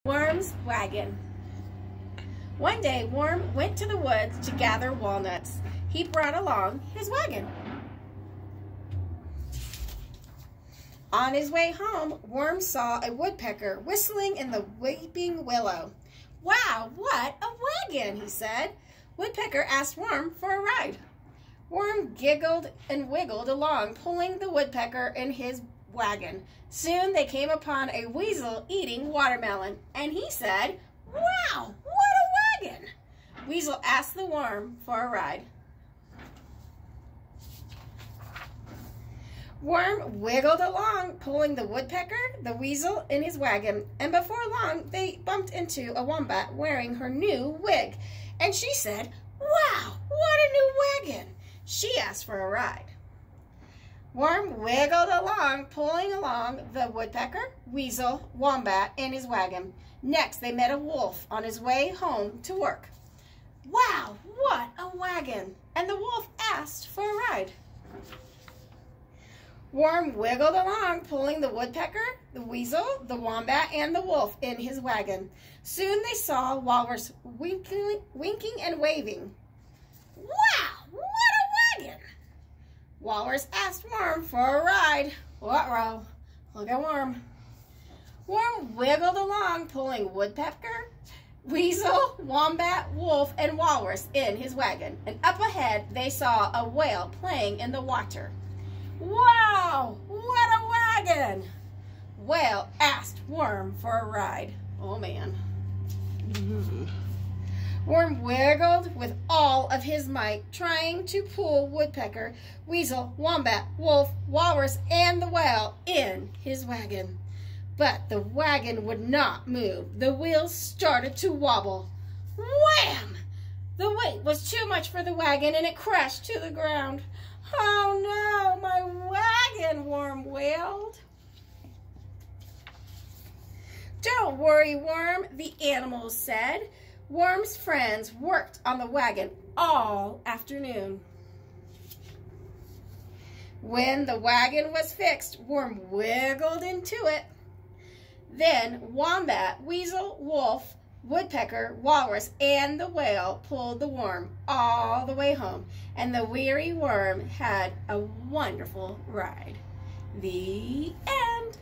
Worm's Wagon. One day, Worm went to the woods to gather walnuts. He brought along his wagon. On his way home, Worm saw a woodpecker whistling in the weeping willow. "Wow, what a wagon," he said. Woodpecker asked Worm for a ride. Worm giggled and wiggled along, pulling the woodpecker in his wagon. Soon they came upon a weasel eating watermelon, and he said, "Wow, what a wagon!" Weasel asked the worm for a ride. Worm wiggled along, pulling the woodpecker, the weasel, in his wagon, and before long they bumped into a wombat wearing her new wig, and she said, "Wow, what a new wagon!" She asked for a ride. Worm wiggled along, pulling along the woodpecker, weasel, wombat, and his wagon. Next, they met a wolf on his way home to work. "Wow, what a wagon!" And the wolf asked for a ride. Worm wiggled along, pulling the woodpecker, the weasel, the wombat, and the wolf in his wagon. Soon they saw Walrus winking and waving. "Wow, what a wagon!" Walrus asked Worm for a ride. Uh-oh, look at Worm. Worm wiggled along, pulling woodpecker, weasel, wombat, wolf, and walrus in his wagon. And up ahead, they saw a whale playing in the water. "Wow, what a wagon!" Whale asked Worm for a ride. Oh, man. Worm wiggled with all of his might, trying to pull woodpecker, weasel, wombat, wolf, walrus, and the whale in his wagon. But the wagon would not move. The wheels started to wobble. Wham! The weight was too much for the wagon, and it crashed to the ground. "Oh no, my wagon!" Worm wailed. "Don't worry, Worm," the animals said. Worm's friends worked on the wagon all afternoon. When the wagon was fixed, Worm wiggled into it. Then wombat, weasel, wolf, woodpecker, walrus, and the whale pulled the worm all the way home, and the weary worm had a wonderful ride. The end.